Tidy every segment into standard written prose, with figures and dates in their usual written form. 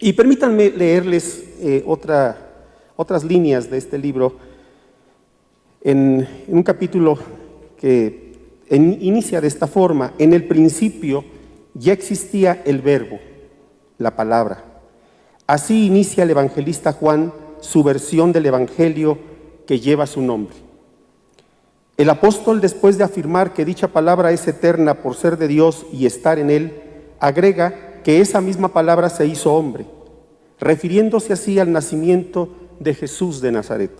Y permítanme leerles otras líneas de este libro en un capítulo que inicia de esta forma: en el principio ya existía el verbo, la palabra. Así inicia el evangelista Juan su versión del evangelio que lleva su nombre. El apóstol, después de afirmar que dicha palabra es eterna por ser de Dios y estar en él, agrega que esa misma palabra se hizo hombre, refiriéndose así al nacimiento de Jesús de Nazaret.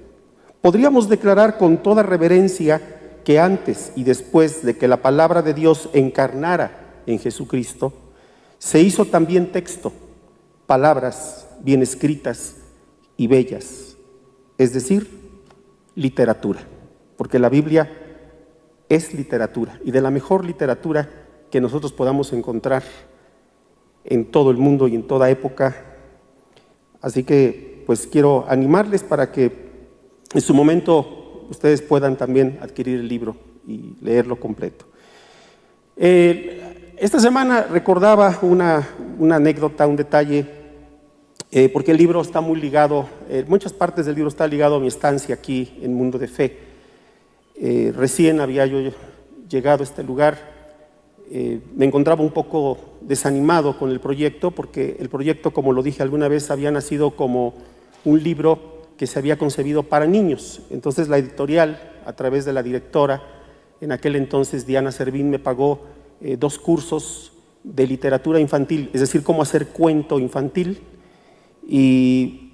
Podríamos declarar con toda reverencia que antes y después de que la palabra de Dios encarnara en Jesucristo, se hizo también texto, palabras bien escritas y bellas, es decir, literatura, porque la Biblia es literatura, y de la mejor literatura que nosotros podamos encontrar en todo el mundo y en toda época. Así que pues quiero animarles para que en su momento ustedes puedan también adquirir el libro y leerlo completo. Esta semana recordaba una anécdota, un detalle, porque el libro está muy ligado, muchas partes del libro está ligado a mi estancia aquí en Mundo de Fe. Recién había yo llegado a este lugar, me encontraba un poco desanimado con el proyecto, porque el proyecto, como lo dije alguna vez, había nacido como un libro que se había concebido para niños. Entonces la editorial, a través de la directora, en aquel entonces Diana Servín, me pagó 2 cursos de literatura infantil, es decir, cómo hacer cuento infantil. Y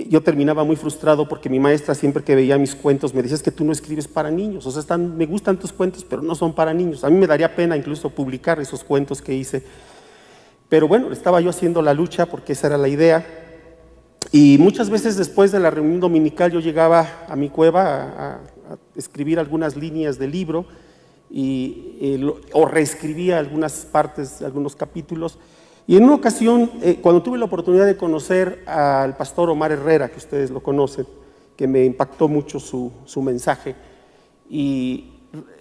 yo terminaba muy frustrado porque mi maestra, siempre que veía mis cuentos, me decía: es que tú no escribes para niños, o sea, me gustan tus cuentos, pero no son para niños. A mí me daría pena incluso publicar esos cuentos que hice, pero bueno, estaba yo haciendo la lucha porque esa era la idea. Y muchas veces después de la reunión dominical yo llegaba a mi cueva a escribir algunas líneas del libro o reescribía algunas partes, algunos capítulos. Y en una ocasión, cuando tuve la oportunidad de conocer al pastor Omar Herrera, que ustedes lo conocen, que me impactó mucho su mensaje, y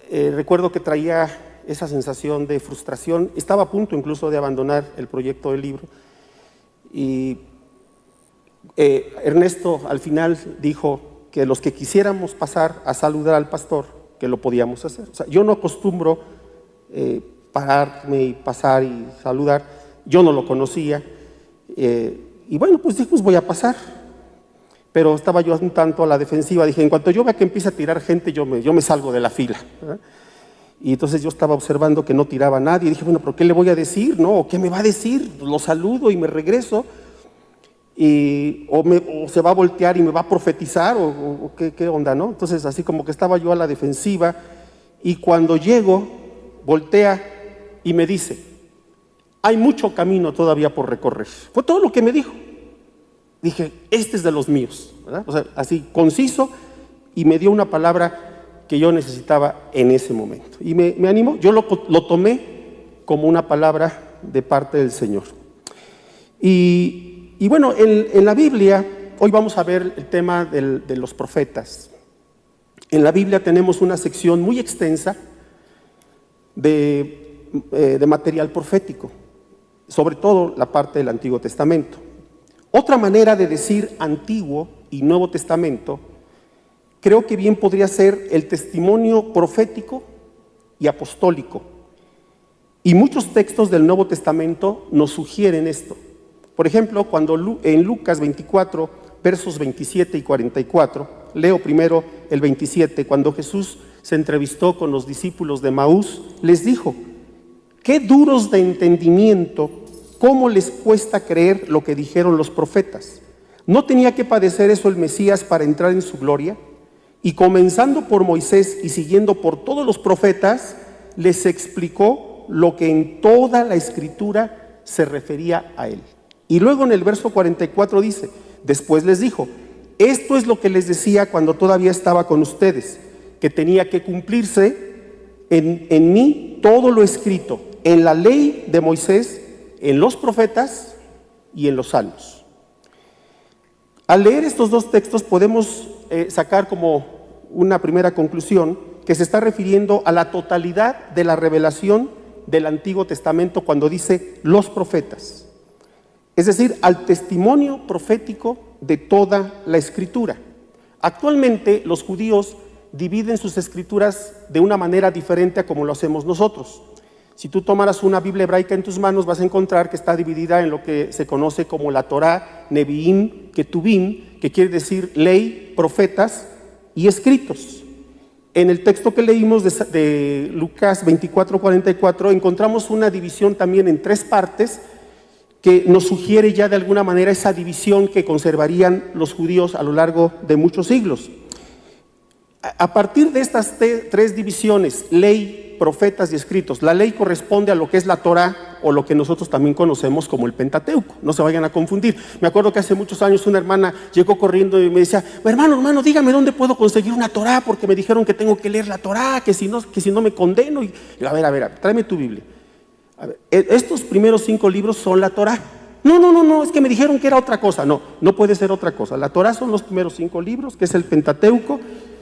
recuerdo que traía esa sensación de frustración, estaba a punto incluso de abandonar el proyecto del libro, y Ernesto al final dijo que los que quisiéramos pasar a saludar al pastor, que lo podíamos hacer. O sea, yo no acostumbro pararme y pasar y saludar. Yo no lo conocía, y bueno, pues dije, pues voy a pasar, pero estaba yo un tanto a la defensiva. Dije, en cuanto yo vea que empieza a tirar gente, yo me salgo de la fila, ¿verdad? Y entonces yo estaba observando que no tiraba a nadie, y dije, bueno, ¿pero qué le voy a decir? ¿No? ¿Qué me va a decir? Lo saludo y me regreso, o se va a voltear y me va a profetizar, o ¿qué onda, no? Entonces así como que estaba yo a la defensiva, y cuando llego, voltea y me dice: hay mucho camino todavía por recorrer. Fue todo lo que me dijo. Dije, este es de los míos, ¿verdad? O sea, así conciso, y me dio una palabra que yo necesitaba en ese momento. Y me animó, yo lo tomé como una palabra de parte del Señor. Y bueno, en la Biblia, hoy vamos a ver el tema de los profetas. En la Biblia tenemos una sección muy extensa de material profético, sobre todo la parte del Antiguo Testamento. Otra manera de decir Antiguo y Nuevo Testamento, creo que bien podría ser el testimonio profético y apostólico. Y muchos textos del Nuevo Testamento nos sugieren esto. Por ejemplo, cuando en Lucas 24, versos 27 y 44, leo primero el 27, cuando Jesús se entrevistó con los discípulos de Emaús, les dijo: qué duros de entendimiento, cómo les cuesta creer lo que dijeron los profetas. ¿No tenía que padecer eso el Mesías para entrar en su gloria? Y comenzando por Moisés y siguiendo por todos los profetas, les explicó lo que en toda la Escritura se refería a él. Y luego en el verso 44 dice: después les dijo: esto es lo que les decía cuando todavía estaba con ustedes, que tenía que cumplirse en mí todo lo escrito, en la ley de Moisés, en los profetas y en los salmos. Al leer estos dos textos podemos sacar como una primera conclusión que se está refiriendo a la totalidad de la revelación del Antiguo Testamento cuando dice los profetas. es decir, al testimonio profético de toda la Escritura. Actualmente los judíos dividen sus escrituras de una manera diferente a como lo hacemos nosotros. Si tú tomaras una Biblia hebraica en tus manos, vas a encontrar que está dividida en lo que se conoce como la Torá, Neviim, Ketuvim, que quiere decir ley, profetas y escritos. En el texto que leímos de Lucas 24:44 encontramos una división también en 3 partes que nos sugiere ya de alguna manera esa división que conservarían los judíos a lo largo de muchos siglos. A partir de estas 3 divisiones, ley, profetas y escritos, la ley corresponde a lo que es la Torá o lo que nosotros también conocemos como el Pentateuco, no se vayan a confundir. Me acuerdo que hace muchos años una hermana llegó corriendo y me decía, hermano, dígame dónde puedo conseguir una Torá, porque me dijeron que tengo que leer la Torá, que si no me condeno. Y a ver, tráeme tu Biblia. A ver, estos primeros 5 libros son la Torá. No, es que me dijeron que era otra cosa. No puede ser otra cosa. La Torá son los primeros 5 libros, que es el Pentateuco,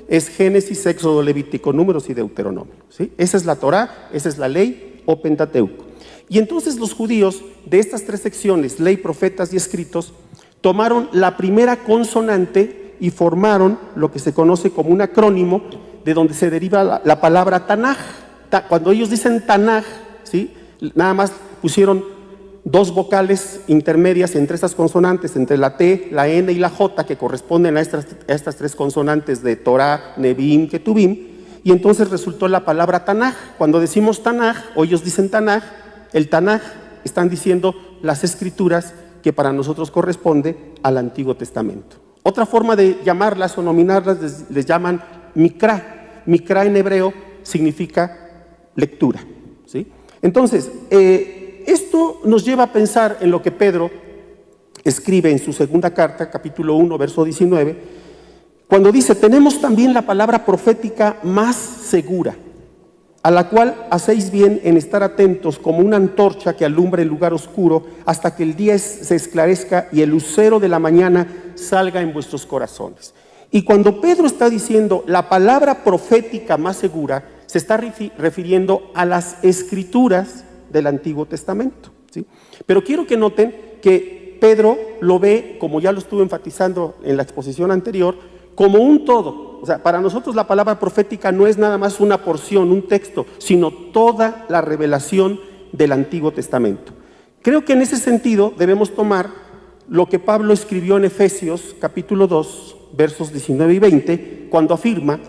es Génesis, Éxodo, Levítico, Números y Deuteronomio, ¿sí? Esa es la Torá, esa es la ley o Pentateuco. Y entonces los judíos de estas 3 secciones, ley, profetas y escritos, tomaron la primera consonante y formaron lo que se conoce como un acrónimo, de donde se deriva la palabra Tanaj. Cuando ellos dicen Tanaj, ¿sí?, nada más pusieron 2 vocales intermedias entre estas consonantes, entre la T, la N y la J, que corresponden a estas 3 consonantes de Torá, Neviim, Ketuvim, y entonces resultó la palabra Tanaj. Cuando decimos Tanaj, o ellos dicen Tanaj, el Tanaj están diciendo las escrituras que para nosotros corresponde al Antiguo Testamento. Otra forma de llamarlas o nominarlas les llaman Mikra. Mikra en hebreo significa lectura, ¿sí? Entonces, esto nos lleva a pensar en lo que Pedro escribe en su segunda carta, capítulo 1, verso 19, cuando dice, tenemos también la palabra profética más segura, a la cual hacéis bien en estar atentos como una antorcha que alumbra el lugar oscuro hasta que el día se esclarezca y el lucero de la mañana salga en vuestros corazones. Y cuando Pedro está diciendo la palabra profética más segura, se está refiriendo a las escrituras del Antiguo Testamento, ¿sí? Pero quiero que noten que Pedro lo ve, como ya lo estuve enfatizando en la exposición anterior, como un todo. O sea, para nosotros la palabra profética no es nada más una porción, un texto, sino toda la revelación del Antiguo Testamento. Creo que en ese sentido debemos tomar lo que Pablo escribió en Efesios capítulo 2, versos 19 y 20, cuando afirma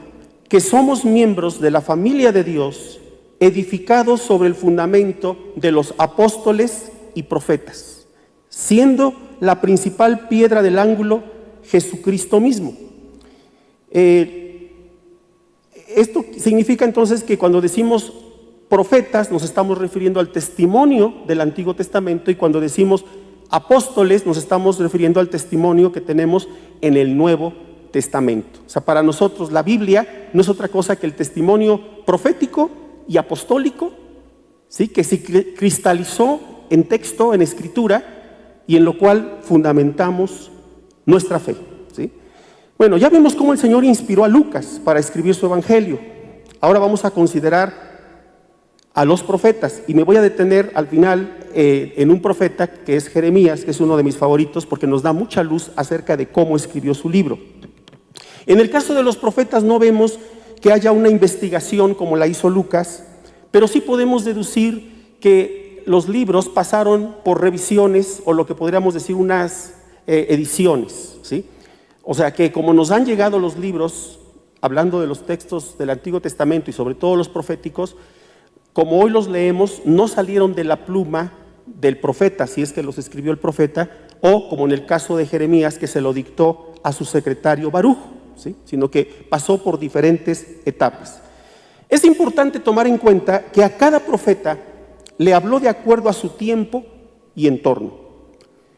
que somos miembros de la familia de Dios, edificados sobre el fundamento de los apóstoles y profetas, siendo la principal piedra del ángulo Jesucristo mismo. Esto significa entonces que cuando decimos profetas nos estamos refiriendo al testimonio del Antiguo Testamento, y cuando decimos apóstoles nos estamos refiriendo al testimonio que tenemos en el Nuevo Testamento. O sea, para nosotros la Biblia no es otra cosa que el testimonio profético y apostólico, ¿sí?, que se cristalizó en texto, en escritura, y en lo cual fundamentamos nuestra fe, ¿sí? Bueno, ya vemos cómo el Señor inspiró a Lucas para escribir su evangelio. Ahora vamos a considerar a los profetas, y me voy a detener al final en un profeta que es Jeremías, que es uno de mis favoritos porque nos da mucha luz acerca de cómo escribió su libro. En el caso de los profetas no vemos que haya una investigación como la hizo Lucas, pero sí podemos deducir que los libros pasaron por revisiones, o lo que podríamos decir unas ediciones, ¿sí? O sea que como nos han llegado los libros, hablando de los textos del Antiguo Testamento y sobre todo los proféticos, como hoy los leemos, no salieron de la pluma del profeta, si es que los escribió el profeta, o como en el caso de Jeremías, que se lo dictó a su secretario Baruj, ¿sí?, sino que pasó por diferentes etapas. Es importante tomar en cuenta que a cada profeta le habló de acuerdo a su tiempo y entorno.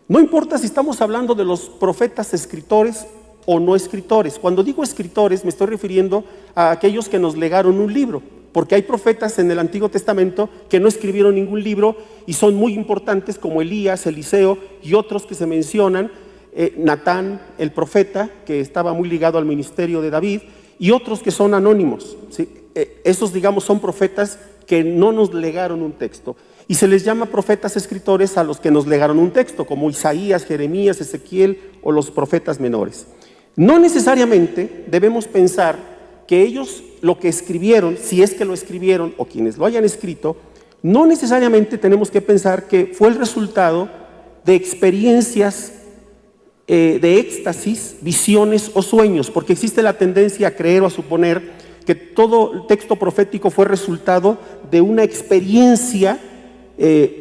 No importa si estamos hablando de los profetas escritores o no escritores. Cuando digo escritores me estoy refiriendo a aquellos que nos legaron un libro, porque hay profetas en el Antiguo Testamento que no escribieron ningún libro y son muy importantes, como Elías, Eliseo y otros que se mencionan, Natán, el profeta, que estaba muy ligado al ministerio de David, y otros que son anónimos, ¿sí? Esos, digamos, son profetas que no nos legaron un texto. Y se les llama profetas escritores a los que nos legaron un texto, como Isaías, Jeremías, Ezequiel o los profetas menores. No necesariamente debemos pensar que ellos lo que escribieron, si es que lo escribieron o quienes lo hayan escrito, no necesariamente tenemos que pensar que fue el resultado de experiencias de éxtasis, visiones o sueños, porque existe la tendencia a creer o a suponer que todo el texto profético fue resultado de una experiencia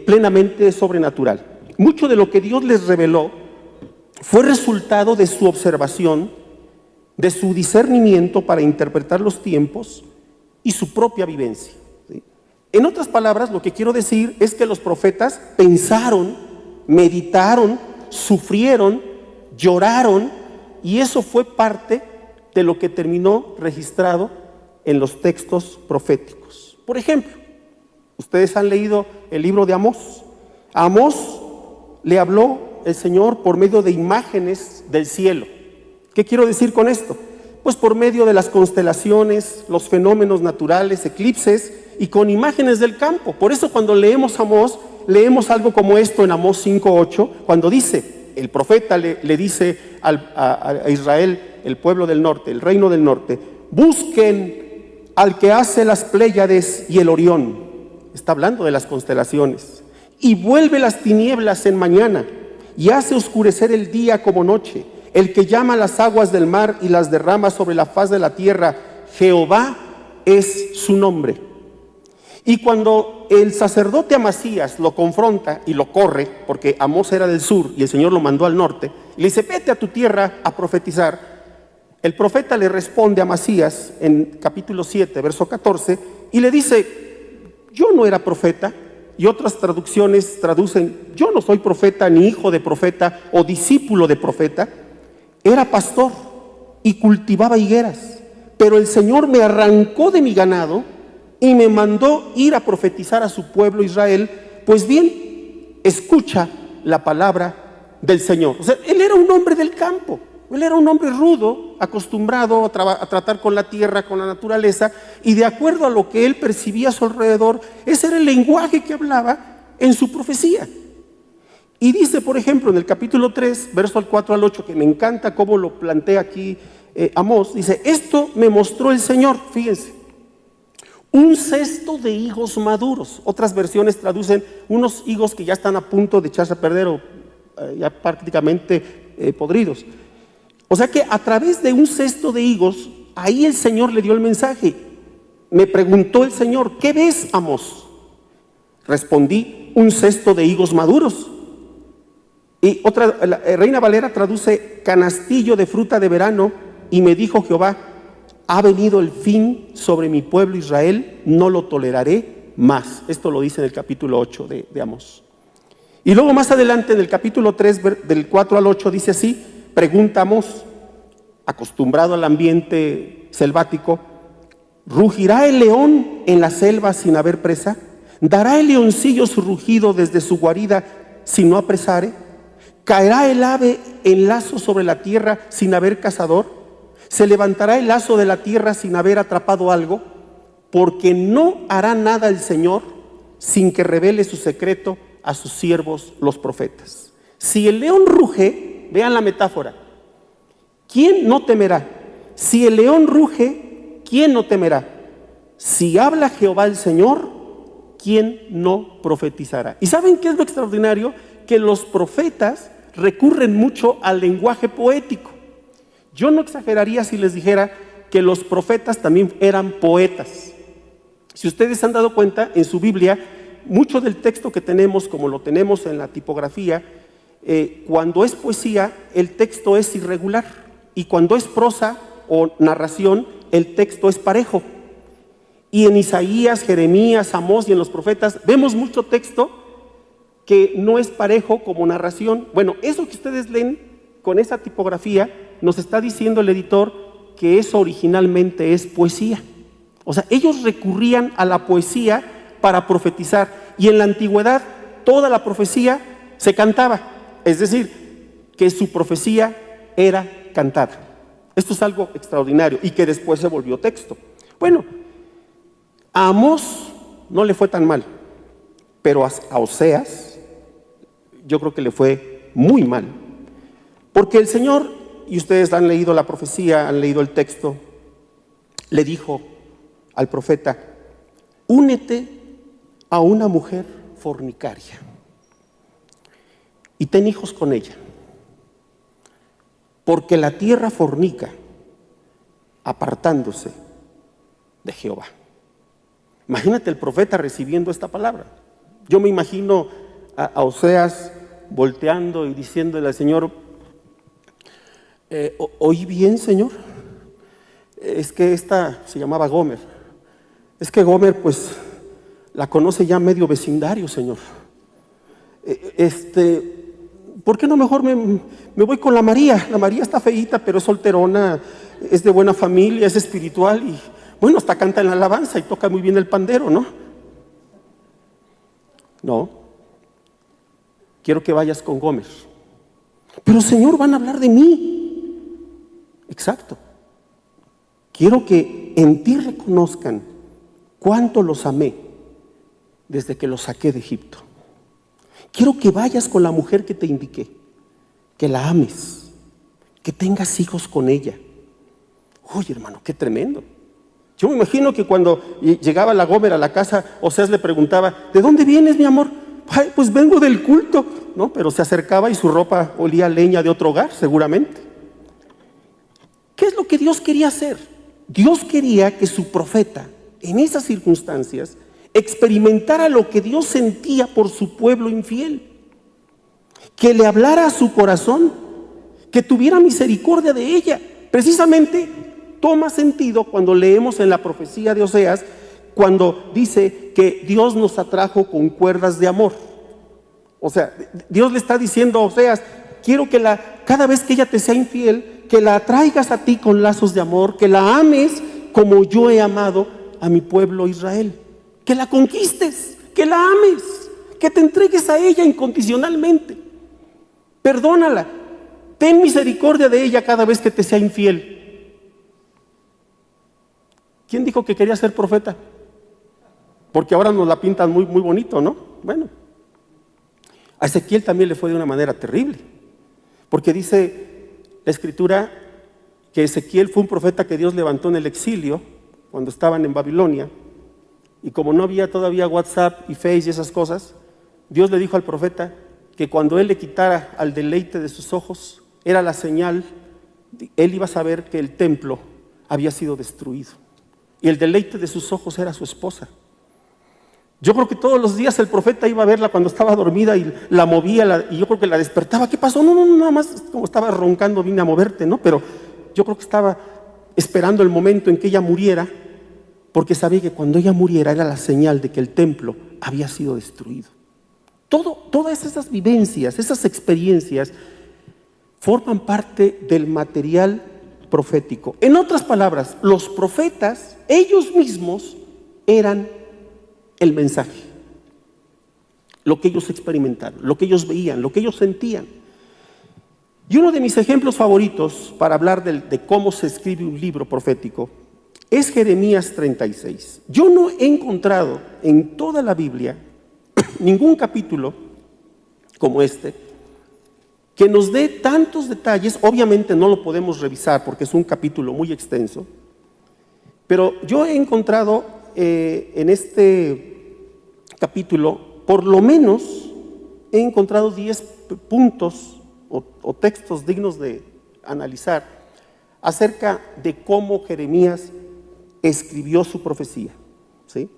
plenamente sobrenatural. Mucho de lo que Dios les reveló fue resultado de su observación, de su discernimiento para interpretar los tiempos y su propia vivencia, ¿sí? En otras palabras, lo que quiero decir es que los profetas pensaron, meditaron, sufrieron, lloraron, y eso fue parte de lo que terminó registrado en los textos proféticos. Por ejemplo, ustedes han leído el libro de Amós. A Amós le habló el Señor por medio de imágenes del cielo. ¿Qué quiero decir con esto? Pues por medio de las constelaciones, los fenómenos naturales, eclipses y con imágenes del campo. Por eso cuando leemos Amós, leemos algo como esto en Amós 5:8, cuando dice, el profeta le dice a Israel, el pueblo del norte, el reino del norte, busquen al que hace las Pléyades y el Orión. Está hablando de las constelaciones. Y vuelve las tinieblas en mañana y hace oscurecer el día como noche. El que llama las aguas del mar y las derrama sobre la faz de la tierra, Jehová es su nombre. Y cuando el sacerdote Amasías lo confronta y lo corre, porque Amós era del sur y el Señor lo mandó al norte, y le dice, vete a tu tierra a profetizar, el profeta le responde a Amasías en capítulo 7, verso 14, y le dice, yo no era profeta. Y otras traducciones traducen, yo no soy profeta, ni hijo de profeta o discípulo de profeta. Era pastor y cultivaba higueras, pero el Señor me arrancó de mi ganado y me mandó ir a profetizar a su pueblo Israel. Pues bien, escucha la palabra del Señor. O sea, él era un hombre del campo, él era un hombre rudo, acostumbrado a tratar con la tierra, con la naturaleza, y de acuerdo a lo que él percibía a su alrededor, ese era el lenguaje que hablaba en su profecía. Y dice, por ejemplo, en el capítulo 3, verso al 4 al 8, que me encanta cómo lo plantea aquí Amós, dice, esto me mostró el Señor, fíjense, un cesto de higos maduros. Otras versiones traducen unos higos que ya están a punto de echarse a perder o ya prácticamente podridos. O sea que a través de un cesto de higos, ahí el Señor le dio el mensaje. Me preguntó el Señor, ¿qué ves, Amós? Respondí, un cesto de higos maduros. Y otra, la Reina Valera traduce canastillo de fruta de verano, y me dijo Jehová, ha venido el fin sobre mi pueblo Israel, no lo toleraré más. Esto lo dice en el capítulo 8 de Amós. Y luego más adelante en el capítulo 3, del 4 al 8, dice así, pregunta Amós, acostumbrado al ambiente selvático, ¿rugirá el león en la selva sin haber presa? ¿Dará el leoncillo su rugido desde su guarida si no apresare? ¿Caerá el ave en lazo sobre la tierra sin haber cazador? ¿Se levantará el lazo de la tierra sin haber atrapado algo? Porque no hará nada el Señor sin que revele su secreto a sus siervos los profetas. Si el león ruge, vean la metáfora, ¿quién no temerá? Si el león ruge, ¿quién no temerá? Si habla Jehová el Señor, ¿quién no profetizará? ¿Y saben qué es lo extraordinario? Que los profetas recurren mucho al lenguaje poético. Yo no exageraría si les dijera que los profetas también eran poetas. Si ustedes se han dado cuenta, en su Biblia, mucho del texto que tenemos, como lo tenemos en la tipografía, cuando es poesía, el texto es irregular, y cuando es prosa o narración, el texto es parejo. Y en Isaías, Jeremías, Amós y en los profetas vemos mucho texto que no es parejo como narración. Bueno, eso que ustedes leen con esa tipografía, nos está diciendo el editor que eso originalmente es poesía. O sea, ellos recurrían a la poesía para profetizar, y en la antigüedad toda la profecía se cantaba, es decir, que su profecía era cantada. Esto es algo extraordinario y que después se volvió texto. Bueno, a Amós no le fue tan mal, Pero a Oseas, yo creo que le fue muy mal. Porque el Señor, y ustedes han leído la profecía, han leído el texto, le dijo al profeta: únete a una mujer fornicaria y ten hijos con ella, porque la tierra fornica, apartándose de Jehová. Imagínate el profeta recibiendo esta palabra. Yo me imagino a Oseas volteando y diciéndole al Señor: ¿oí bien, Señor? Es que esta se llamaba Gomer. Es que Gomer, pues, la conoce ya medio vecindario, Señor. ¿Por qué no mejor me voy con la María? La María está feíta, pero es solterona, es de buena familia, es espiritual y, bueno, hasta canta en la alabanza y toca muy bien el pandero, ¿no? No. Quiero que vayas con Gomer. Pero, Señor, van a hablar de mí. Exacto. Quiero que en ti reconozcan cuánto los amé desde que los saqué de Egipto. Quiero que vayas con la mujer que te indiqué, que la ames, que tengas hijos con ella. Oye, hermano, qué tremendo. Yo me imagino que cuando llegaba la Gomer a la casa, Oseas le preguntaba: ¿de dónde vienes, mi amor? Ay, pues vengo del culto, ¿no? Pero se acercaba y su ropa olía a leña de otro hogar, seguramente. ¿Qué es lo que Dios quería hacer? Dios quería que su profeta, en esas circunstancias, experimentara lo que Dios sentía por su pueblo infiel, que le hablara a su corazón, que tuviera misericordia de ella. Precisamente toma sentido cuando leemos en la profecía de Oseas, cuando dice que Dios nos atrajo con cuerdas de amor. O sea, Dios le está diciendo a Oseas: quiero que cada vez que ella te sea infiel, que la atraigas a ti con lazos de amor, que la ames como yo he amado a mi pueblo Israel, que la conquistes, que la ames, que te entregues a ella incondicionalmente. Perdónala, ten misericordia de ella cada vez que te sea infiel. ¿Quién dijo que quería ser profeta? Porque ahora nos la pintan muy, muy bonito, ¿no? Bueno, a Ezequiel también le fue de una manera terrible, porque dice la Escritura que Ezequiel fue un profeta que Dios levantó en el exilio, cuando estaban en Babilonia, y como no había todavía WhatsApp y Face y esas cosas, Dios le dijo al profeta que cuando él le quitara al deleite de sus ojos, era la señal, él iba a saber que el templo había sido destruido, y el deleite de sus ojos era su esposa. Yo creo que todos los días el profeta iba a verla cuando estaba dormida y la movía, y yo creo que la despertaba. ¿Qué pasó? No, nada más como estaba roncando vine a moverte, ¿no? Pero yo creo que estaba esperando el momento en que ella muriera, porque sabía que cuando ella muriera era la señal de que el templo había sido destruido. Todas esas vivencias, esas experiencias forman parte del material profético. En otras palabras, los profetas, ellos mismos, eran el mensaje, lo que ellos experimentaron, lo que ellos veían, lo que ellos sentían. Y uno de mis ejemplos favoritos para hablar de cómo se escribe un libro profético es Jeremías 36. Yo no he encontrado en toda la Biblia ningún capítulo como este que nos dé tantos detalles. Obviamente no lo podemos revisar porque es un capítulo muy extenso, pero yo he encontrado en este capítulo, por lo menos he encontrado 10 puntos o textos dignos de analizar acerca de cómo Jeremías escribió su profecía, ¿sí?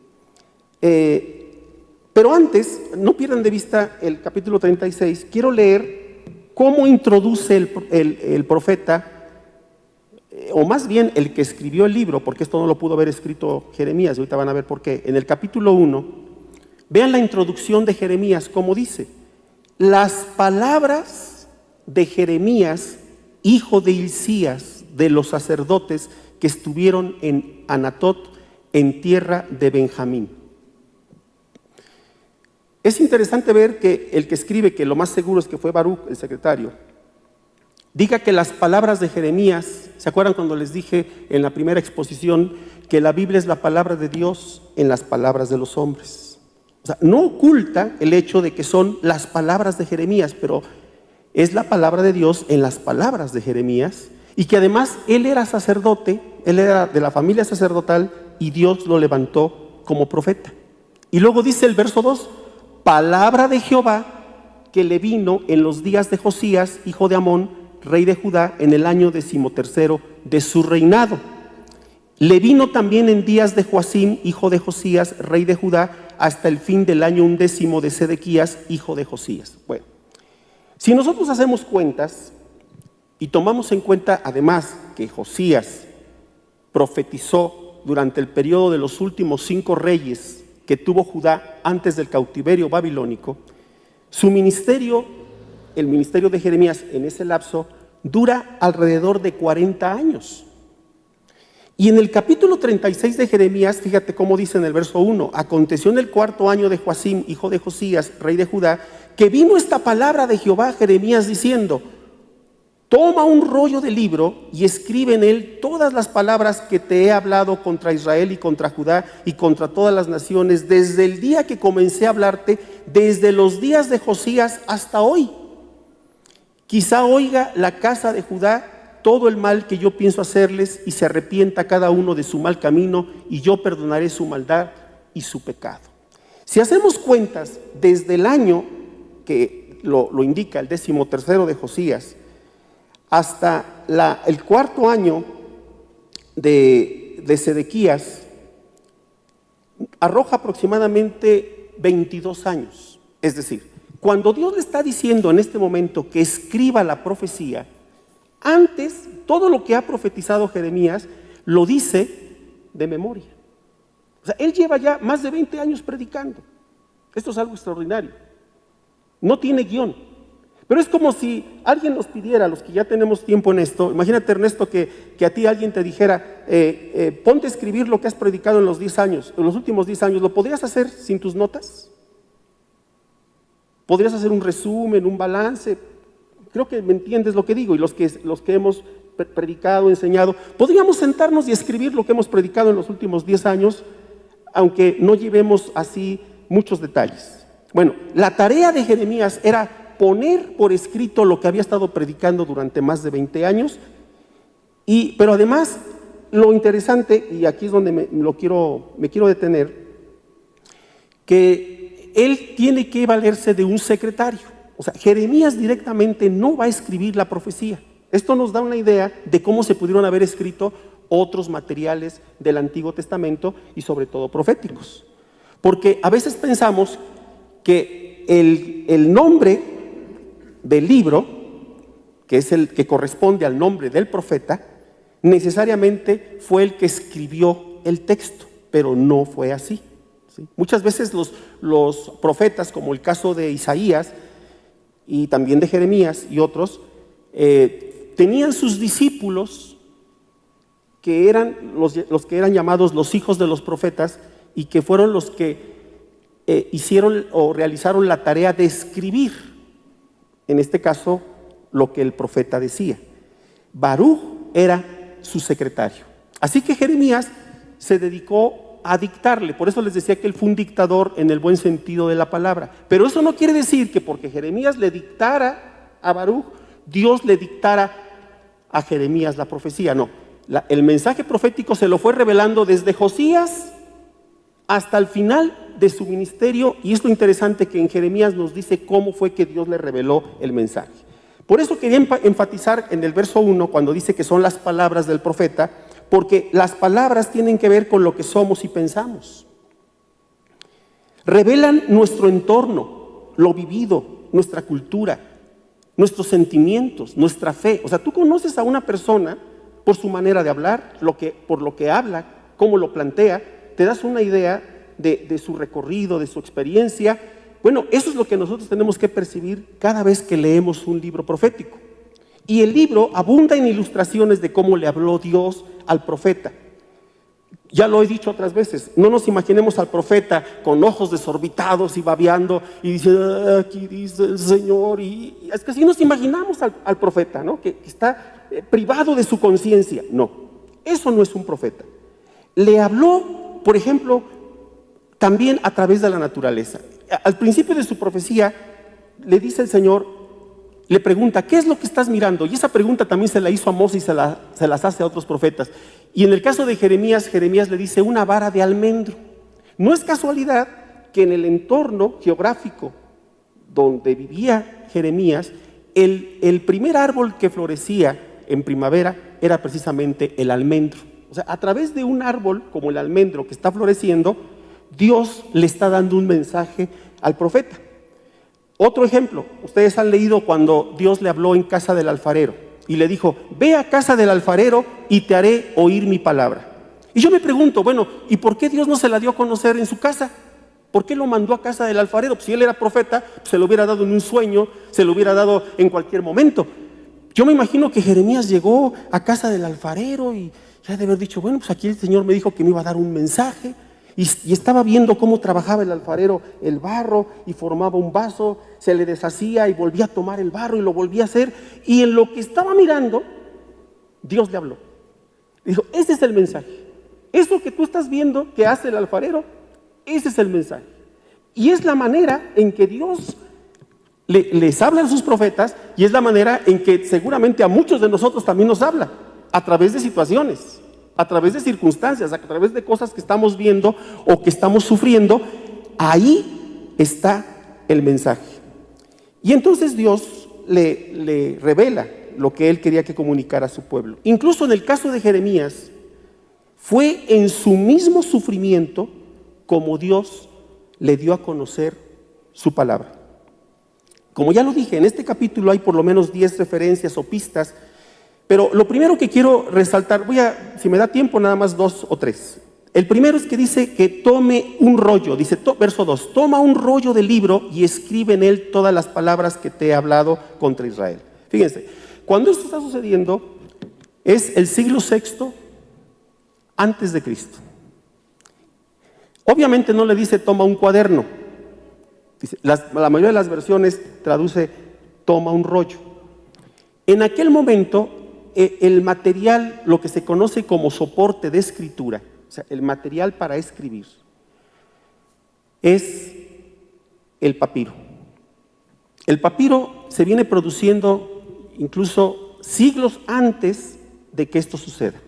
Pero antes, no pierdan de vista el capítulo 36, quiero leer cómo introduce el profeta, o más bien el que escribió el libro, porque esto no lo pudo haber escrito Jeremías, y ahorita van a ver por qué. En el capítulo 1, vean la introducción de Jeremías, como dice: las palabras de Jeremías, hijo de Hilcías, de los sacerdotes que estuvieron en Anatot, en tierra de Benjamín. Es interesante ver que el que escribe, que lo más seguro es que fue Baruch, el secretario, diga que las palabras de Jeremías, ¿se acuerdan cuando les dije en la primera exposición que la Biblia es la palabra de Dios en las palabras de los hombres? O sea, no oculta el hecho de que son las palabras de Jeremías, pero es la palabra de Dios en las palabras de Jeremías, y que además él era sacerdote, él era de la familia sacerdotal y Dios lo levantó como profeta. Y luego dice el verso 2, palabra de Jehová que le vino en los días de Josías, hijo de Amón, rey de Judá, en el año 13 de su reinado. Le vino también en días de Joacim, hijo de Josías, rey de Judá, hasta el fin del año 11 de Sedequías, hijo de Josías. Bueno, si nosotros hacemos cuentas y tomamos en cuenta además que Josías profetizó durante el periodo de los últimos 5 reyes que tuvo Judá antes del cautiverio babilónico, su ministerio, el ministerio de Jeremías en ese lapso, dura alrededor de 40 años. Y en el capítulo 36 de Jeremías, fíjate cómo dice en el verso 1, aconteció en el 4º año de Joacim, hijo de Josías, rey de Judá, que vino esta palabra de Jehová a Jeremías diciendo, toma un rollo de libro y escribe en él todas las palabras que te he hablado contra Israel y contra Judá y contra todas las naciones, desde el día que comencé a hablarte, desde los días de Josías hasta hoy. Quizá oiga la casa de Judá todo el mal que yo pienso hacerles y se arrepienta cada uno de su mal camino y yo perdonaré su maldad y su pecado. Si hacemos cuentas desde el año que lo indica el 13 de Josías hasta el 4º año de Sedequías, arroja aproximadamente 22 años. Es decir, cuando Dios le está diciendo en este momento que escriba la profecía, antes, todo lo que ha profetizado Jeremías lo dice de memoria. O sea, él lleva ya más de 20 años predicando. Esto es algo extraordinario. No tiene guión. Pero es como si alguien nos pidiera, los que ya tenemos tiempo en esto, imagínate, Ernesto, que a ti alguien te dijera, ponte a escribir lo que has predicado en los 10 años, en los últimos 10 años, ¿lo podrías hacer sin tus notas? ¿Podrías hacer un resumen, un balance? Creo que me entiendes lo que digo, y los que hemos predicado, enseñado, podríamos sentarnos y escribir lo que hemos predicado en los últimos 10 años, aunque no llevemos así muchos detalles. Bueno, la tarea de Jeremías era poner por escrito lo que había estado predicando durante más de 20 años, pero además lo interesante, y aquí es donde me quiero detener, que él tiene que valerse de un secretario. O sea, Jeremías directamente no va a escribir la profecía. Esto nos da una idea de cómo se pudieron haber escrito otros materiales del Antiguo Testamento y sobre todo proféticos. Porque a veces pensamos que el nombre del libro, que es el que corresponde al nombre del profeta, necesariamente fue el que escribió el texto, pero no fue así, ¿sí? Muchas veces los profetas, como el caso de Isaías, y también de Jeremías y otros, tenían sus discípulos que eran los que eran llamados los hijos de los profetas y que fueron los que hicieron o realizaron la tarea de escribir, en este caso, lo que el profeta decía. Baruch era su secretario. Así que Jeremías se dedicó a dictarle. Por eso les decía que él fue un dictador en el buen sentido de la palabra. Pero eso no quiere decir que porque Jeremías le dictara a Baruch, Dios le dictara a Jeremías la profecía. No, el mensaje profético se lo fue revelando desde Josías hasta el final de su ministerio, y es lo interesante que en Jeremías nos dice cómo fue que Dios le reveló el mensaje. Por eso quería enfatizar en el verso 1 cuando dice que son las palabras del profeta, porque las palabras tienen que ver con lo que somos y pensamos. Revelan nuestro entorno, lo vivido, nuestra cultura, nuestros sentimientos, nuestra fe. O sea, tú conoces a una persona por su manera de hablar, por lo que habla, cómo lo plantea, te das una idea de su recorrido, de su experiencia. Bueno, eso es lo que nosotros tenemos que percibir cada vez que leemos un libro profético. Y el libro abunda en ilustraciones de cómo le habló Dios al profeta. Ya lo he dicho otras veces, no nos imaginemos al profeta con ojos desorbitados y babeando y dice, aquí dice el Señor, y es que así nos imaginamos al profeta, ¿no? Que está privado de su conciencia. No, eso no es un profeta. Le habló, por ejemplo, también a través de la naturaleza. Al principio de su profecía le dice el Señor, le pregunta, ¿qué es lo que estás mirando? Y esa pregunta también se la hizo a Moses y se las hace a otros profetas. Y en el caso de Jeremías, Jeremías le dice una vara de almendro. No es casualidad que en el entorno geográfico donde vivía Jeremías, el primer árbol que florecía en primavera era precisamente el almendro. O sea, a través de un árbol como el almendro que está floreciendo, Dios le está dando un mensaje al profeta. Otro ejemplo, ustedes han leído cuando Dios le habló en casa del alfarero y le dijo, ve a casa del alfarero y te haré oír mi palabra. Y yo me pregunto, bueno, ¿y por qué Dios no se la dio a conocer en su casa? ¿Por qué lo mandó a casa del alfarero? Pues si él era profeta, pues se lo hubiera dado en un sueño, se lo hubiera dado en cualquier momento. Yo me imagino que Jeremías llegó a casa del alfarero y ya de haber dicho, bueno, pues aquí el Señor me dijo que me iba a dar un mensaje. Y estaba viendo cómo trabajaba el alfarero el barro y formaba un vaso, se le deshacía y volvía a tomar el barro y lo volvía a hacer. Y en lo que estaba mirando, Dios le habló. Dijo, ese es el mensaje. Eso que tú estás viendo que hace el alfarero, ese es el mensaje. Y es la manera en que Dios les habla a sus profetas y es la manera en que seguramente a muchos de nosotros también nos habla, a través de situaciones, a través de circunstancias, a través de cosas que estamos viendo o que estamos sufriendo. Ahí está el mensaje. Y entonces Dios le revela lo que él quería que comunicara a su pueblo. Incluso en el caso de Jeremías, fue en su mismo sufrimiento como Dios le dio a conocer su palabra. Como ya lo dije, en este capítulo hay por lo menos 10 referencias o pistas. Pero lo primero que quiero resaltar, si me da tiempo, nada más 2 o 3. El primero es que dice que tome un rollo, dice verso 2, toma un rollo de libro y escribe en él todas las palabras que te he hablado contra Israel. Fíjense, cuando esto está sucediendo, es el siglo VI antes de Cristo. Obviamente no le dice toma un cuaderno, dice, la mayoría de las versiones traduce toma un rollo. En aquel momento, el material, lo que se conoce como soporte de escritura, o sea, el material para escribir, es el papiro. El papiro se viene produciendo incluso siglos antes de que esto suceda.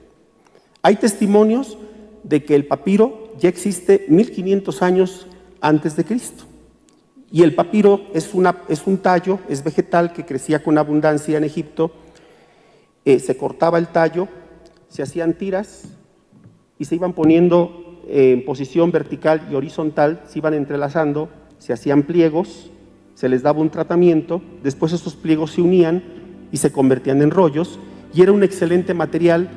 Hay testimonios de que el papiro ya existe 1500 años antes de Cristo. Y el papiro es un tallo, es vegetal que crecía con abundancia en Egipto. Se cortaba el tallo, se hacían tiras y se iban poniendo en posición vertical y horizontal, se iban entrelazando, se hacían pliegos, se les daba un tratamiento, después esos pliegos se unían y se convertían en rollos y era un excelente material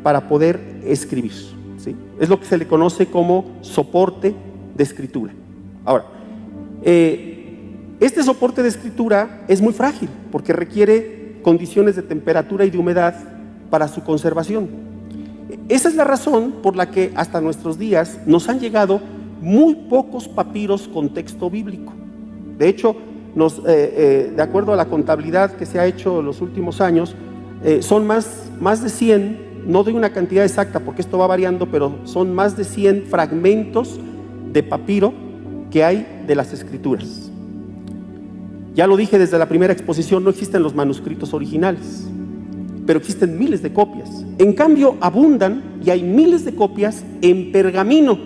para poder escribir, ¿sí? Es lo que se le conoce como soporte de escritura. Ahora, este soporte de escritura es muy frágil porque requiere condiciones de temperatura y de humedad para su conservación. Esa es la razón por la que hasta nuestros días nos han llegado muy pocos papiros con texto bíblico. De hecho, de acuerdo a la contabilidad que se ha hecho en los últimos años, son más de 100, no doy una cantidad exacta porque esto va variando, pero son más de 100 fragmentos de papiro que hay de las escrituras. Ya lo dije desde la primera exposición, no existen los manuscritos originales, pero existen miles de copias. En cambio, abundan y hay miles de copias en pergamino,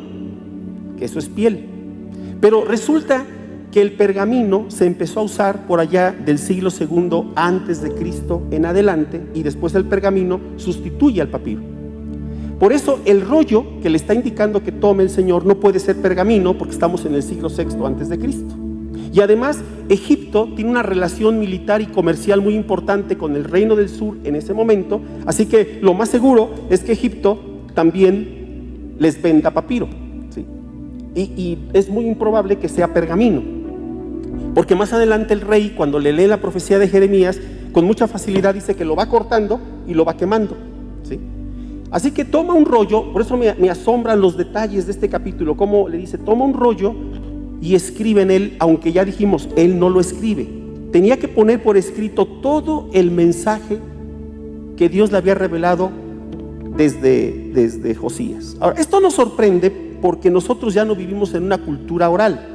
que eso es piel. Pero resulta que el pergamino se empezó a usar por allá del siglo II antes de Cristo en adelante, y después el pergamino sustituye al papiro. Por eso el rollo que le está indicando que tome el Señor no puede ser pergamino, porque estamos en el siglo VI antes de Cristo. Y además, Egipto tiene una relación militar y comercial muy importante con el Reino del Sur en ese momento, así que lo más seguro es que Egipto también les venda papiro, ¿sí? Y es muy improbable que sea pergamino, porque más adelante el rey, cuando le lee la profecía de Jeremías, con mucha facilidad dice que lo va cortando y lo va quemando, ¿sí? Así que toma un rollo, por eso me asombran los detalles de este capítulo, como le dice, toma un rollo y escribe en él, aunque ya dijimos, él no lo escribe. Tenía que poner por escrito todo el mensaje que Dios le había revelado desde Josías. Ahora, esto nos sorprende porque nosotros ya no vivimos en una cultura oral,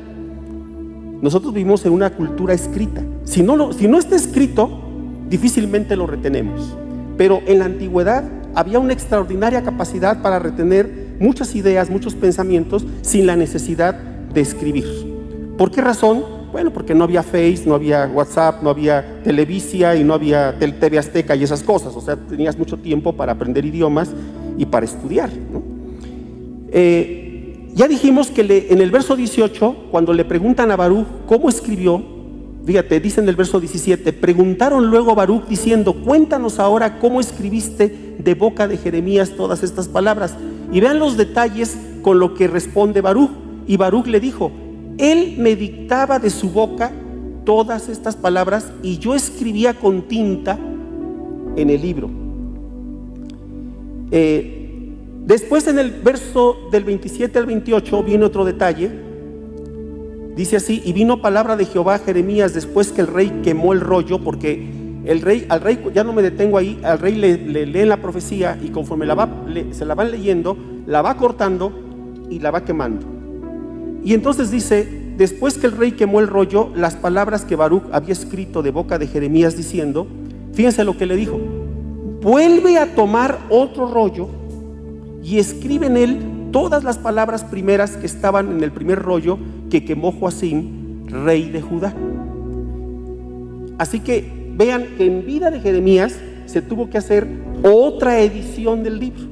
nosotros vivimos en una cultura escrita. Si no está escrito, difícilmente lo retenemos. Pero en la antigüedad había una extraordinaria capacidad para retener muchas ideas, muchos pensamientos, sin la necesidad de escribir. ¿Por qué razón? Bueno, porque no había Face, no había WhatsApp, no había Televisia y no había TV Azteca y esas cosas. O sea, tenías mucho tiempo para aprender idiomas y para estudiar, ¿no? Ya dijimos que en el verso 18, cuando le preguntan a Baruch cómo escribió, fíjate, dice en el verso 17, preguntaron luego a Baruch diciendo, cuéntanos ahora cómo escribiste de boca de Jeremías todas estas palabras. Y vean los detalles con lo que responde Baruch. Y Baruch le dijo, él me dictaba de su boca todas estas palabras y yo escribía con tinta en el libro. Después en el verso del 27 al 28 viene otro detalle. Dice así, y vino palabra de Jehová a Jeremías después que el rey quemó el rollo, porque al rey, ya no me detengo ahí, al rey le leen la profecía y conforme se la van leyendo, la va cortando y la va quemando. Y entonces dice, después que el rey quemó el rollo, las palabras que Baruch había escrito de boca de Jeremías diciendo, fíjense lo que le dijo, vuelve a tomar otro rollo y escribe en él todas las palabras primeras que estaban en el primer rollo que quemó Joacim, rey de Judá. Así que vean que en vida de Jeremías se tuvo que hacer otra edición del libro.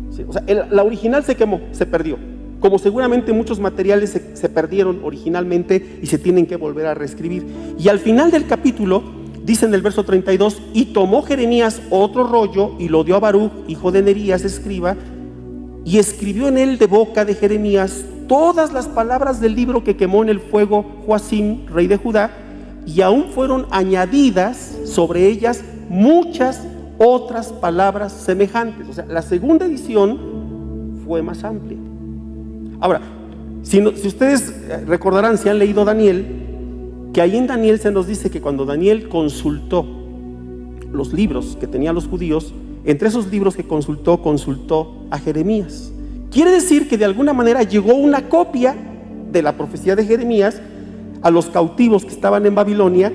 ¿Sí? O sea, la original se quemó, se perdió. Como seguramente muchos materiales se perdieron originalmente y se tienen que volver a reescribir. Y al final del capítulo, dice en el verso 32, y tomó Jeremías otro rollo y lo dio a Baruch, hijo de Nerías, escriba, y escribió en él de boca de Jeremías todas las palabras del libro que quemó en el fuego Joacim, rey de Judá, y aún fueron añadidas sobre ellas muchas otras palabras semejantes. O sea, la segunda edición fue más amplia. Ahora, si ustedes recordarán, si han leído Daniel, que ahí en Daniel se nos dice que cuando Daniel consultó los libros que tenían los judíos, entre esos libros que consultó a Jeremías. Quiere decir que de alguna manera llegó una copia de la profecía de Jeremías a los cautivos que estaban en Babilonia,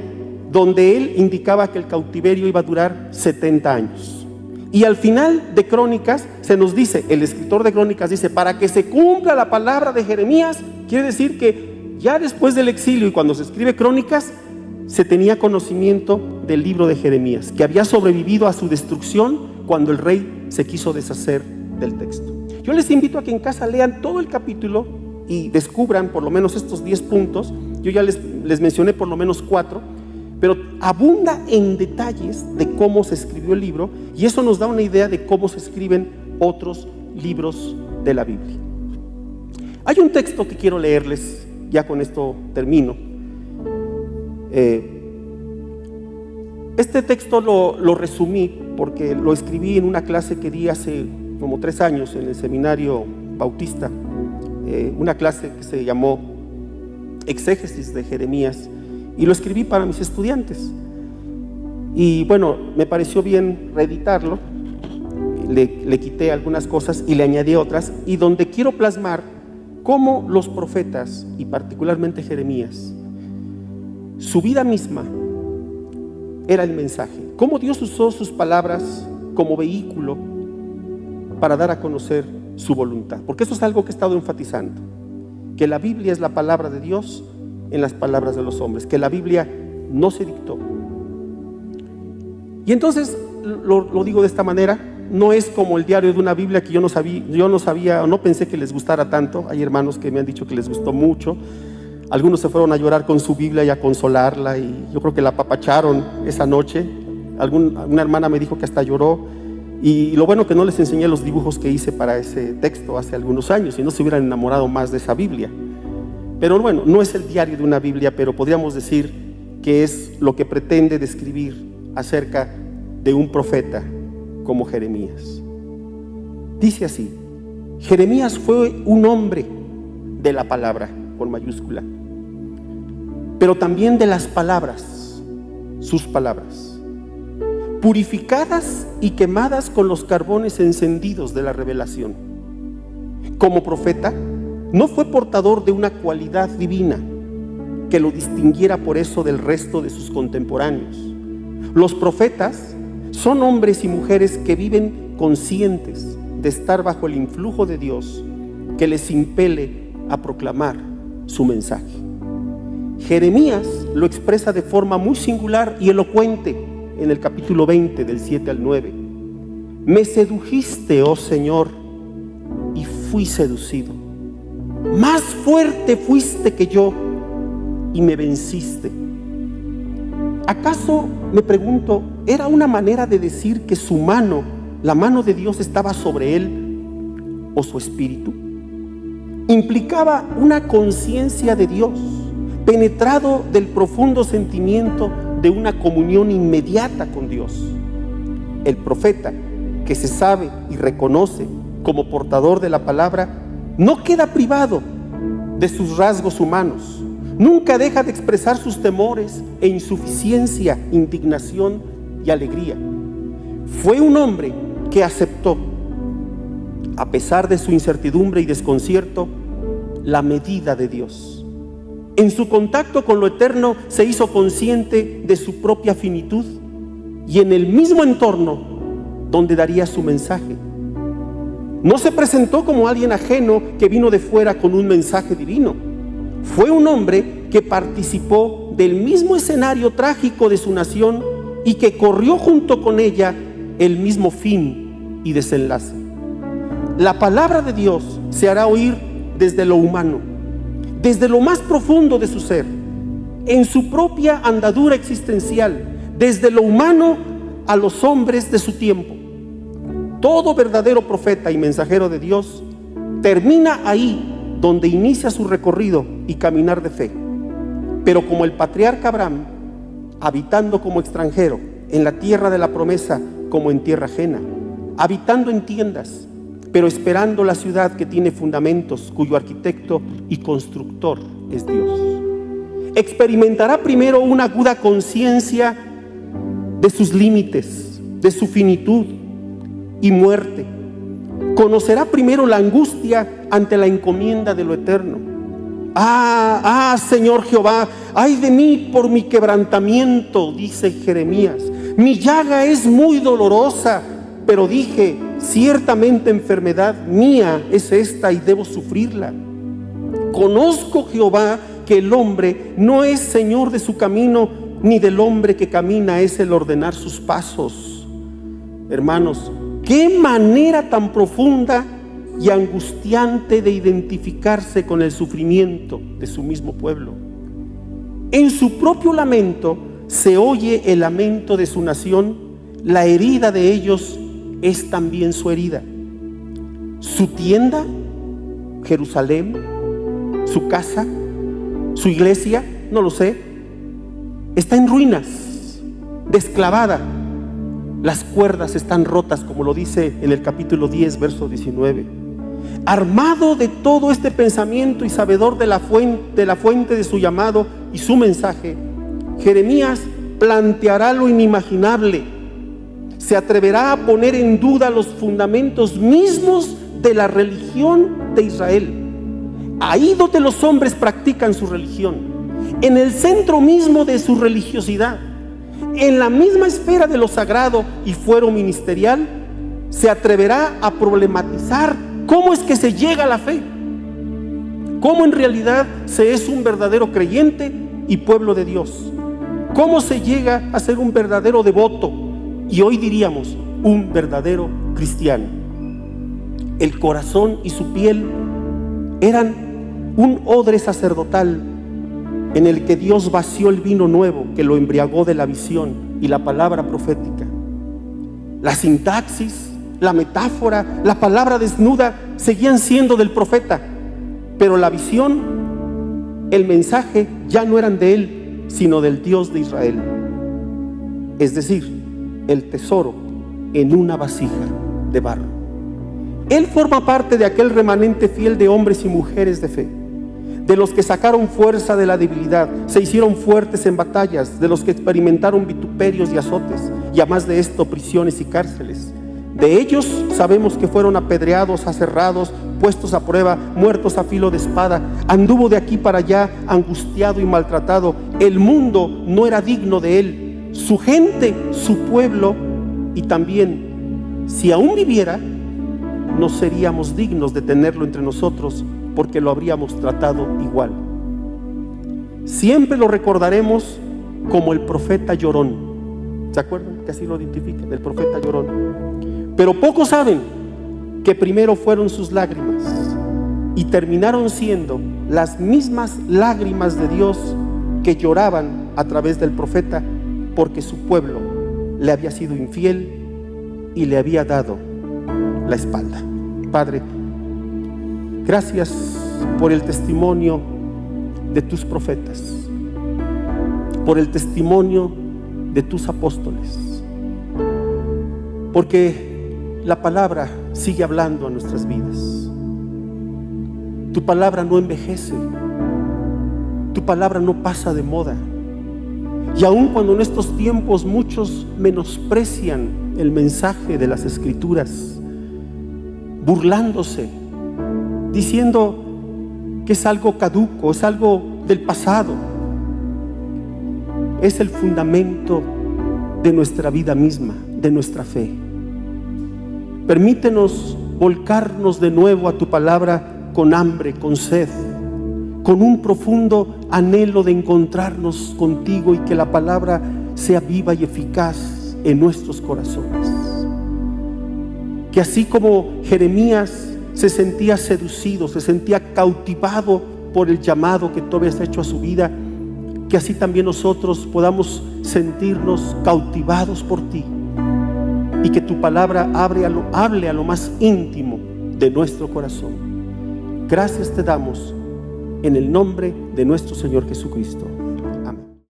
donde él indicaba que el cautiverio iba a durar 70 años. Y al final de Crónicas se nos dice, el escritor de Crónicas dice, para que se cumpla la palabra de Jeremías, quiere decir que ya después del exilio y cuando se escribe Crónicas, se tenía conocimiento del libro de Jeremías, que había sobrevivido a su destrucción cuando el rey se quiso deshacer del texto. Yo les invito a que en casa lean todo el capítulo y descubran por lo menos estos 10 puntos. Yo ya les mencioné por lo menos 4, pero abunda en detalles de cómo se escribió el libro, y eso nos da una idea de cómo se escriben otros libros de la Biblia. Hay un texto que quiero leerles, ya con esto termino. Este texto lo resumí porque lo escribí en una clase que di hace como 3 años en el seminario bautista, una clase que se llamó Exégesis de Jeremías, y lo escribí para mis estudiantes. Y bueno, me pareció bien reeditarlo, le quité algunas cosas y le añadí otras, y donde quiero plasmar cómo los profetas, y particularmente Jeremías, su vida misma era el mensaje, cómo Dios usó sus palabras como vehículo para dar a conocer su voluntad, porque eso es algo que he estado enfatizando, que la Biblia es la palabra de Dios en las palabras de los hombres, que la Biblia no se dictó. Y entonces lo digo de esta manera, no es como el diario de una Biblia que yo no sabía o no pensé que les gustara tanto. Hay hermanos que me han dicho que les gustó mucho, algunos se fueron a llorar con su Biblia y a consolarla, y yo creo que la apapacharon esa noche. Una hermana me dijo que hasta lloró, y lo bueno que no les enseñé los dibujos que hice para ese texto hace algunos años, y no se hubieran enamorado más de esa Biblia. Pero bueno, no es el diario de una Biblia, pero podríamos decir que es lo que pretende describir acerca de un profeta como Jeremías. Dice así: Jeremías fue un hombre de la palabra, con mayúscula, pero también de las palabras, sus palabras, purificadas y quemadas con los carbones encendidos de la revelación, como profeta, no fue portador de una cualidad divina que lo distinguiera por eso del resto de sus contemporáneos. Los profetas son hombres y mujeres que viven conscientes de estar bajo el influjo de Dios, que les impele a proclamar su mensaje. Jeremías lo expresa de forma muy singular y elocuente en el capítulo 20, del 7 al 9. Me sedujiste, oh Señor, y fui seducido. Más fuerte fuiste que yo y me venciste. ¿Acaso, me pregunto, era una manera de decir que su mano, la mano de Dios, estaba sobre él o su espíritu? Implicaba una conciencia de Dios, penetrado del profundo sentimiento de una comunión inmediata con Dios. El profeta, que se sabe y reconoce como portador de la palabra, no queda privado de sus rasgos humanos. Nunca deja de expresar sus temores e insuficiencia, indignación y alegría. Fue un hombre que aceptó, a pesar de su incertidumbre y desconcierto, la medida de Dios. En su contacto con lo eterno se hizo consciente de su propia finitud y en el mismo entorno donde daría su mensaje. No se presentó como alguien ajeno que vino de fuera con un mensaje divino. Fue un hombre que participó del mismo escenario trágico de su nación y que corrió junto con ella el mismo fin y desenlace. La palabra de Dios se hará oír desde lo humano, desde lo más profundo de su ser, en su propia andadura existencial, desde lo humano a los hombres de su tiempo. Todo verdadero profeta y mensajero de Dios termina ahí donde inicia su recorrido y caminar de fe. Pero como el patriarca Abraham, habitando como extranjero en la tierra de la promesa como en tierra ajena, habitando en tiendas, pero esperando la ciudad que tiene fundamentos, cuyo arquitecto y constructor es Dios. Experimentará primero una aguda conciencia de sus límites, de su finitud y muerte. Conocerá primero la angustia ante la encomienda de lo eterno. Señor Jehová, ay de mí por mi quebrantamiento, dice Jeremías. Mi llaga es muy dolorosa, pero dije, ciertamente enfermedad mía es esta y debo sufrirla. Conozco, Jehová, que el hombre no es señor de su camino, ni del hombre que camina es el ordenar sus pasos. Hermanos, qué manera tan profunda y angustiante de identificarse con el sufrimiento de su mismo pueblo. En su propio lamento se oye el lamento de su nación. La herida de ellos es también su herida. Su tienda, Jerusalén, su casa, su iglesia, no lo sé, está en ruinas, desclavada. Las cuerdas están rotas, como lo dice en el capítulo 10, verso 19. Armado de todo este pensamiento y sabedor de la fuente de su llamado y su mensaje, Jeremías planteará lo inimaginable. Se atreverá a poner en duda los fundamentos mismos de la religión de Israel. Ahí donde los hombres practican su religión, en el centro mismo de su religiosidad, en la misma esfera de lo sagrado y fuero ministerial, se atreverá a problematizar cómo es que se llega a la fe, cómo en realidad se es un verdadero creyente y pueblo de Dios, cómo se llega a ser un verdadero devoto y hoy diríamos un verdadero cristiano. El corazón y su piel eran un odre sacerdotal en el que Dios vació el vino nuevo que lo embriagó de la visión y la palabra profética. La sintaxis, la metáfora, la palabra desnuda seguían siendo del profeta, pero la visión, el mensaje ya no eran de él, sino del Dios de Israel. Es decir, el tesoro en una vasija de barro. Él forma parte de aquel remanente fiel de hombres y mujeres de fe, de los que sacaron fuerza de la debilidad, se hicieron fuertes en batallas, de los que experimentaron vituperios y azotes, y además de esto prisiones y cárceles, De ellos sabemos que fueron apedreados, aserrados, puestos a prueba, muertos a filo de espada. Anduvo de aquí para allá, angustiado y maltratado. El mundo no era digno de él, su gente, su pueblo, y también, si aún viviera, no seríamos dignos de tenerlo entre nosotros, porque lo habríamos tratado igual. Siempre lo recordaremos como el profeta llorón. ¿Se acuerdan que así lo identifican, el profeta llorón? Pero pocos saben que primero fueron sus lágrimas y terminaron siendo las mismas lágrimas de Dios que lloraban a través del profeta, porque su pueblo le había sido infiel y le había dado la espalda. Padre, gracias por el testimonio de tus profetas, por el testimonio de tus apóstoles, porque la palabra sigue hablando a nuestras vidas. Tu palabra no envejece, tu palabra no pasa de moda. Y aun cuando en estos tiempos muchos menosprecian el mensaje de las Escrituras, burlándose, diciendo que es algo caduco, es algo del pasado, es el fundamento de nuestra vida misma, de nuestra fe. Permítenos volcarnos de nuevo a tu palabra con hambre, con sed, con un profundo anhelo de encontrarnos contigo, y que la palabra sea viva y eficaz en nuestros corazones. Que así como Jeremías se sentía seducido, se sentía cautivado por el llamado que tú habías hecho a su vida, que así también nosotros podamos sentirnos cautivados por ti, y que tu palabra hable a lo más íntimo de nuestro corazón. Gracias te damos en el nombre de nuestro Señor Jesucristo.